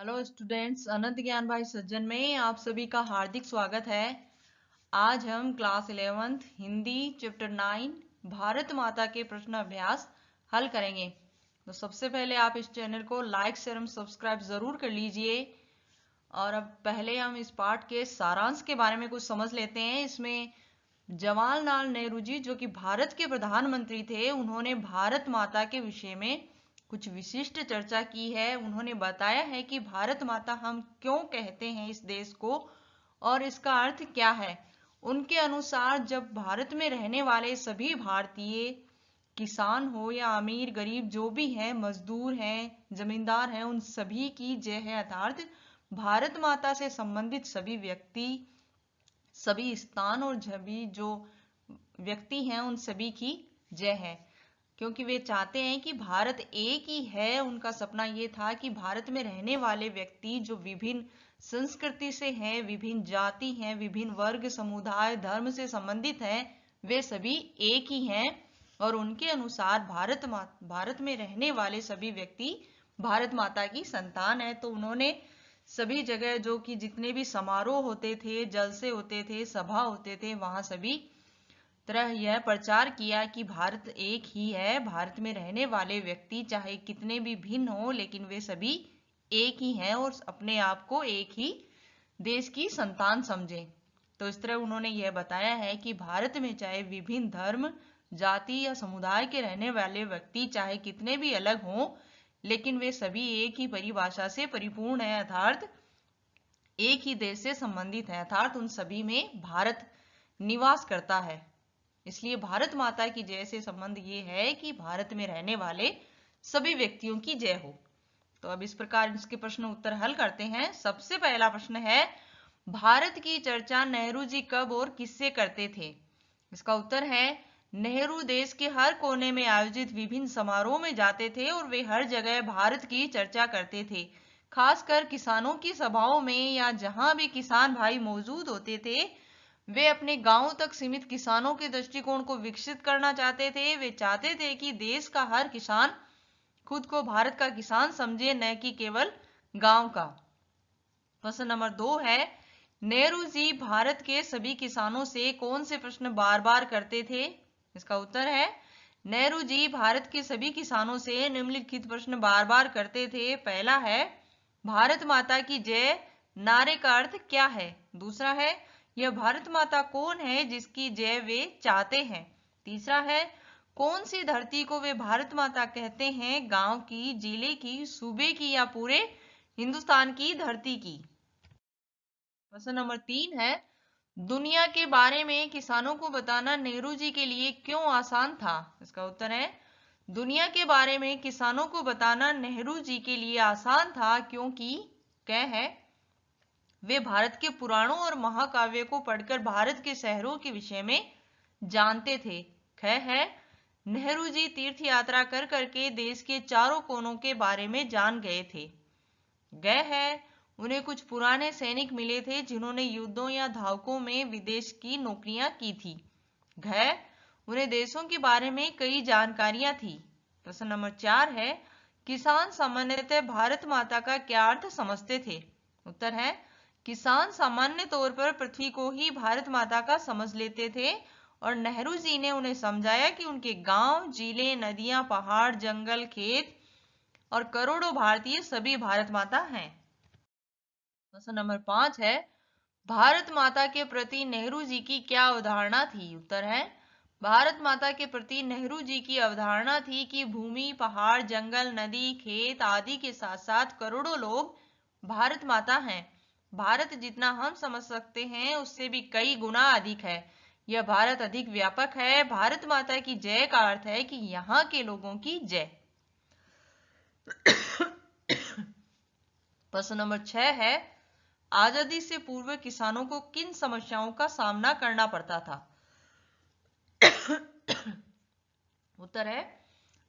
Hello students, अनंत ज्ञान भाई सज्जन में आप सभी का हार्दिक स्वागत है। आज हम class 11th Hindi chapter 9 Bharat माता के प्रश्न अभ्यास हल करेंगे। तो सबसे पहले आप इस चैनल को लाइक शेयर एवं सब्सक्राइब जरूर कर लीजिए। और अब पहले हम इस पाठ के सारांश के बारे में कुछ समझ लेते हैं। इसमें जवाहरलाल नेहरू जी जो कि भारत के प्रधानमंत्री थे, उन्होंने भारत माता के विषय में कुछ विशिष्ट चर्चा की है। उन्होंने बताया है कि भारत माता हम क्यों कहते हैं इस देश को और इसका अर्थ क्या है। उनके अनुसार जब भारत में रहने वाले सभी भारतीय, किसान हो या अमीर गरीब जो भी हैं, मजदूर हैं, जमींदार हैं, उन सभी की जय है। अर्थात भारत माता से संबंधित सभी व्यक्ति, सभी स्थान और सभी जो व्यक्ति हैं उन सभी की जय है, क्योंकि वे चाहते हैं कि भारत एक ही है। उनका सपना ये था कि भारत में रहने वाले व्यक्ति जो विभिन्न संस्कृति से हैं, विभिन्न जाति हैं, विभिन्न वर्ग समुदाय धर्म से संबंधित हैं, वे सभी एक ही हैं। और उनके अनुसार भारत में रहने वाले सभी व्यक्ति भारत माता की संतान है। तो उन्होंने सभी जगह जो कि जितने भी समारोह होते थे, जलसे होते थे, सभा होते थे, वहां सभी तरह यह प्रचार किया कि भारत एक ही है। भारत में रहने वाले व्यक्ति चाहे कितने भी भिन्न हो, लेकिन वे सभी एक ही हैं और अपने आप को एक ही देश की संतान समझें। तो इस तरह उन्होंने यह बताया है कि भारत में चाहे विभिन्न धर्म, जाति या समुदाय के रहने वाले व्यक्ति चाहे कितने भी अलग हों, लेकिन वे सभी एक ही परिभाषा से परिपूर्ण है, अर्थात एक ही देश से संबंधित है, अर्थात उन सभी में भारत निवास करता है। इसलिए भारत माता की जय से संबंध ये है कि भारत में रहने वाले सभी व्यक्तियों की जय हो। तो अब इस प्रकार इसके प्रश्न उत्तर हल करते हैं। सबसे पहला प्रश्न है, भारत की चर्चा नेहरू जी कब और किससे करते थे? इसका उत्तर है, नेहरू देश के हर कोने में आयोजित विभिन्न समारोह में जाते थे और वे हर जगह भारत की चर्चा करते थे। खासकर किसानों की सभाओं में या जहां भी किसान भाई मौजूद होते थे, वे अपने गांव तक सीमित किसानों के दृष्टिकोण को विकसित करना चाहते थे। वे चाहते थे कि देश का हर किसान खुद को भारत का किसान समझे, न कि केवल गांव का। प्रश्न नंबर 2 है, नेहरू जी भारत के सभी किसानों से कौन से प्रश्न बार बार करते थे? इसका उत्तर है, नेहरू जी भारत के सभी किसानों से निम्नलिखित प्रश्न बार बार करते थे। पहला है, भारत माता की जय नारे का अर्थ क्या है? दूसरा है, यह भारत माता कौन है जिसकी जय वे चाहते हैं? तीसरा है, कौन सी धरती को वे भारत माता कहते हैं? गांव की, जिले की, सूबे की या पूरे हिंदुस्तान की धरती की? प्रश्न नंबर 3 है, दुनिया के बारे में किसानों को बताना नेहरू जी के लिए क्यों आसान था? इसका उत्तर है, दुनिया के बारे में किसानों को बताना नेहरू जी के लिए आसान था क्योंकि क्या है, वे भारत के पुराणों और महाकाव्य को पढ़कर भारत के शहरों के विषय में जानते थे। ख है, नेहरू जी तीर्थ यात्रा कर करके देश के चारों कोनों के बारे में जान गए थे। ग है, उन्हें कुछ पुराने सैनिक मिले थे जिन्होंने युद्धों या धावकों में विदेश की नौकरियां की थी। घ, उन्हें देशों के बारे में कई जानकारियां थी। प्रश्न नंबर 4 है, किसान सामान्यतः भारत माता का क्या अर्थ समझते थे? उत्तर है, किसान सामान्य तौर पर पृथ्वी को ही भारत माता का समझ लेते थे और नेहरू जी ने उन्हें समझाया कि उनके गांव, जिले, नदियां, पहाड़, जंगल, खेत और करोड़ों भारतीय सभी भारत माता हैं। प्रश्न नंबर 5 है, भारत माता के प्रति नेहरू जी की क्या अवधारणा थी? उत्तर है, भारत माता के प्रति नेहरू जी की अवधारणा थी कि भूमि, पहाड़, जंगल, नदी, खेत आदि के साथ साथ करोड़ों लोग भारत माता हैं। भारत जितना हम समझ सकते हैं उससे भी कई गुना अधिक है। यह भारत अधिक व्यापक है। भारत माता की जय का अर्थ है कि यहाँ के लोगों की जय। प्रश्न नंबर 6 है, आजादी से पूर्व किसानों को किन समस्याओं का सामना करना पड़ता था? उत्तर है,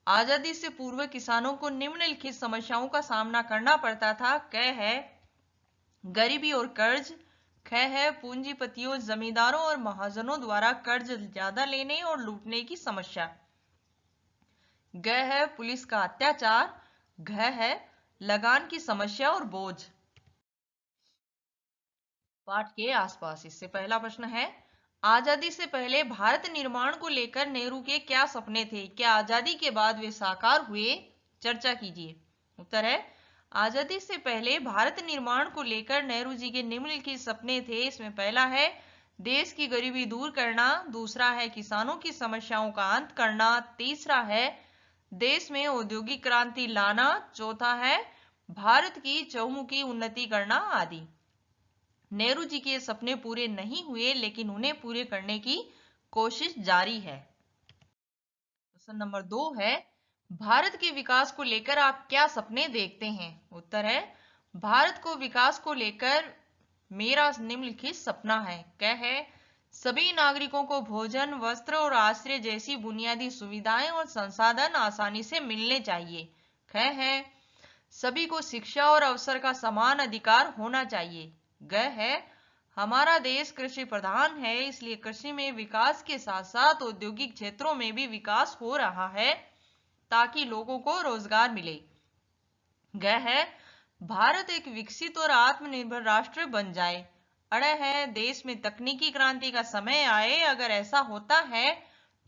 आजादी से पूर्व किसानों को निम्नलिखित समस्याओं का सामना करना पड़ता था। क है, गरीबी और कर्ज। ख है, पूंजीपतियों, जमींदारों और महाजनों द्वारा कर्ज ज्यादा लेने और लूटने की समस्या। ग है, पुलिस का अत्याचार। घ है, लगान की समस्या और बोझ। पाठ के आसपास। इससे पहला प्रश्न है, आजादी से पहले भारत निर्माण को लेकर नेहरू के क्या सपने थे, क्या आजादी के बाद वे साकार हुए? चर्चा कीजिए। उत्तर है, आजादी से पहले भारत निर्माण को लेकर नेहरू जी के निम्नलिखित सपने थे। इसमें पहला है देश की गरीबी दूर करना, दूसरा है किसानों की समस्याओं का अंत करना, तीसरा है देश में औद्योगिक क्रांति लाना, चौथा है भारत की चहुमुखी उन्नति करना आदि। नेहरू जी के सपने पूरे नहीं हुए, लेकिन उन्हें पूरे करने की कोशिश जारी है। प्रश्न नंबर 2 है, भारत के विकास को लेकर आप क्या सपने देखते हैं? उत्तर है, भारत को विकास को लेकर मेरा निम्नलिखित सपना है। क्या है? सभी नागरिकों को भोजन, वस्त्र और आश्रय जैसी बुनियादी सुविधाएं और संसाधन आसानी से मिलने चाहिए। ख है, सभी को शिक्षा और अवसर का समान अधिकार होना चाहिए। ग है, हमारा देश कृषि प्रधान है, इसलिए कृषि में विकास के साथ साथ औद्योगिक क्षेत्रों में भी विकास हो रहा है ताकि लोगों को रोजगार मिले। ग है, भारत एक विकसित और आत्मनिर्भर राष्ट्र बन जाए। अड़ है, देश में तकनीकी क्रांति का समय आए, अगर ऐसा होता है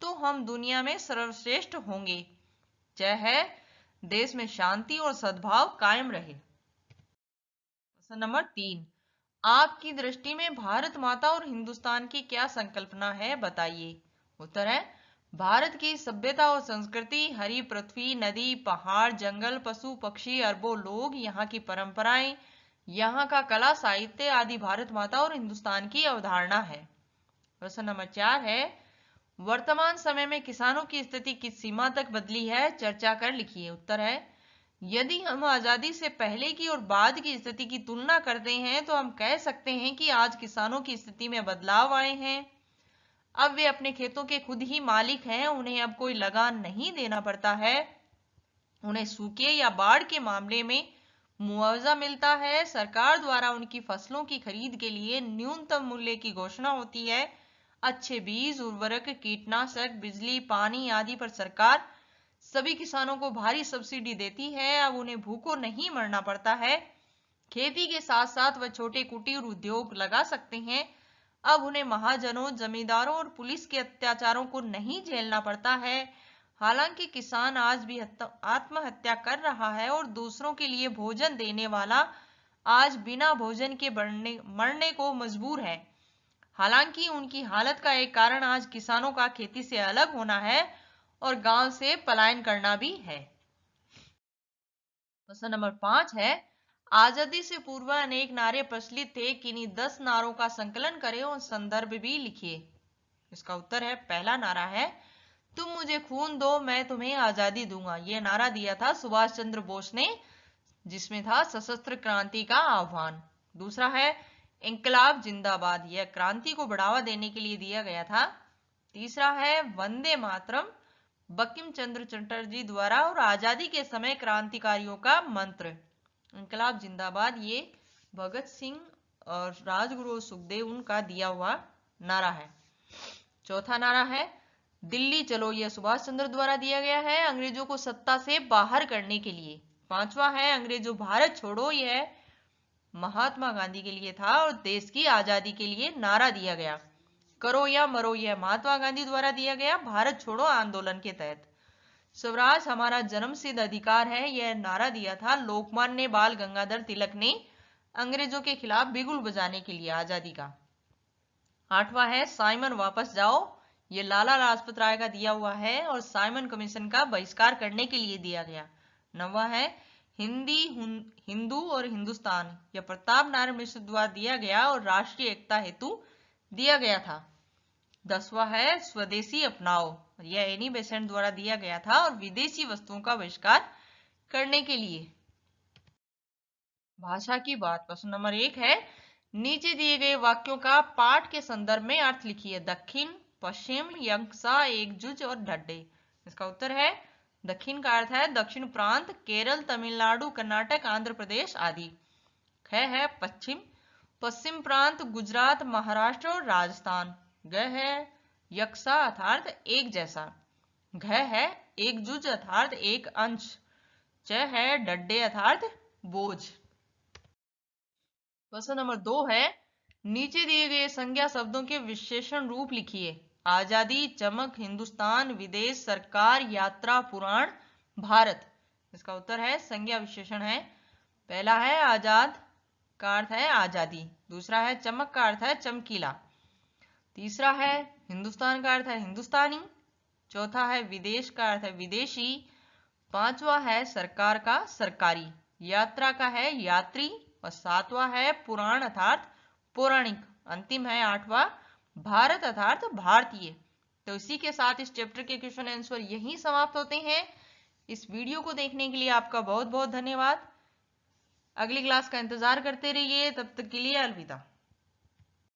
तो हम दुनिया में सर्वश्रेष्ठ होंगे। च है, देश में शांति और सद्भाव कायम रहे। प्रश्न नंबर 3, आपकी दृष्टि में भारत माता और हिंदुस्तान की क्या संकल्पना है, बताइए। उत्तर है, भारत की सभ्यता और संस्कृति, हरी पृथ्वी, नदी, पहाड़, जंगल, पशु पक्षी, अरबों लोग, यहाँ की परंपराएं, यहाँ का कला साहित्य आदि भारत माता और हिंदुस्तान की अवधारणा है। प्रश्न नंबर 4 है, वर्तमान समय में किसानों की स्थिति किस सीमा तक बदली है, चर्चा कर लिखिए। उत्तर है, यदि हम आजादी से पहले की और बाद की स्थिति की तुलना करते हैं तो हम कह सकते हैं कि आज किसानों की स्थिति में बदलाव आए हैं। अब वे अपने खेतों के खुद ही मालिक हैं, उन्हें अब कोई लगान नहीं देना पड़ता है, उन्हें सूखे या बाढ़ के मामले में मुआवजा मिलता है, सरकार द्वारा उनकी फसलों की खरीद के लिए न्यूनतम मूल्य की घोषणा होती है, अच्छे बीज, उर्वरक, कीटनाशक, बिजली, पानी आदि पर सरकार सभी किसानों को भारी सब्सिडी देती है। अब उन्हें भूखों नहीं मरना पड़ता है, खेती के साथ साथ वह छोटे कुटीर उद्योग लगा सकते हैं। अब उन्हें महाजनों, जमींदारों और पुलिस के अत्याचारों को नहीं झेलना पड़ता है। हालांकि किसान आज भी आत्महत्या कर रहा है और दूसरों के लिए भोजन देने वाला आज बिना भोजन के मरने को मजबूर है। हालांकि उनकी हालत का एक कारण आज किसानों का खेती से अलग होना है और गांव से पलायन करना भी है। प्रश्न नंबर 5 है, आजादी से पूर्व अनेक नारे प्रचलित थे, किन्हीं 10 नारों का संकलन करें और संदर्भ भी लिखिए। इसका उत्तर है, पहला नारा है, तुम मुझे खून दो मैं तुम्हें आजादी दूंगा। यह नारा दिया था सुभाष चंद्र बोस ने, जिसमें था सशस्त्र क्रांति का आह्वान। दूसरा है, इंकलाब जिंदाबाद, यह क्रांति को बढ़ावा देने के लिए दिया गया था। तीसरा है, वंदे मातरम, बंकिम चंद्र चटर्जी द्वारा और आजादी के समय क्रांतिकारियों का मंत्र। इंकलाब जिंदाबाद ये भगत सिंह और राजगुरु और सुखदेव उनका दिया हुआ नारा है। चौथा नारा है, दिल्ली चलो, यह सुभाष चंद्र द्वारा दिया गया है, अंग्रेजों को सत्ता से बाहर करने के लिए। पांचवा है, अंग्रेजों भारत छोड़ो, यह महात्मा गांधी के लिए था और देश की आजादी के लिए नारा दिया गया। करो या मरो, यह महात्मा गांधी द्वारा दिया गया भारत छोड़ो आंदोलन के तहत। स्वराज हमारा जन्मसिद्ध अधिकार है, यह नारा दिया था लोकमान्य बाल गंगाधर तिलक ने अंग्रेजों के खिलाफ बिगुल बजाने के लिए आजादी का। आठवां है, साइमन वापस जाओ, यह लाला लाजपत राय का दिया हुआ है और साइमन कमीशन का बहिष्कार करने के लिए दिया गया। नौवां है, हिंदू और हिंदुस्तान, यह प्रताप नारायण मिश्र द्वारा दिया गया और राष्ट्रीय एकता हेतु दिया गया था। 10वां है, स्वदेशी अपनाओ, यह एनी बेसेंट द्वारा दिया गया था और विदेशी वस्तुओं का बहिष्कार करने के लिए। भाषा की बात। प्रश्न नंबर 1 है, नीचे दिए गए वाक्यों का पाठ के संदर्भ में अर्थ लिखिए। दक्षिण, पश्चिम, यंगसा, एकजुज और ढड्डे। इसका उत्तर है, दक्षिण का अर्थ है दक्षिण प्रांत, केरल, तमिलनाडु, कर्नाटक, आंध्र प्रदेश आदि। ख है पश्चिम, पश्चिम प्रांत, गुजरात, महाराष्ट्र और राजस्थान। ग है यक्सा अर्थात एक जैसा। घ है एकजुज अर्थात एक अंश। च है डड्डे अर्थात बोझ। प्रश्न नंबर 2 है, नीचे दिए गए संज्ञा शब्दों के विशेषण रूप लिखिए। आजादी, चमक, हिंदुस्तान, विदेश, सरकार, यात्रा, पुराण, भारत। इसका उत्तर है संज्ञा विशेषण है। पहला है आजाद का अर्थ है आजादी, दूसरा है चमक का अर्थ है चमकीला, तीसरा है हिंदुस्तान का अर्थ है हिंदुस्तानी, चौथा है विदेश का अर्थ है विदेशी, पांचवा है सरकार का सरकारी, यात्रा का है यात्री, और सातवां है पुराण अर्थात पौराणिक, अंतिम है आठवां भारत अर्थात भारतीय। तो इसी के साथ इस चैप्टर के क्वेश्चन आंसर यहीं समाप्त होते हैं। इस वीडियो को देखने के लिए आपका बहुत बहुत धन्यवाद। अगली क्लास का इंतजार करते रहिए, तब तक के लिए अलविदा।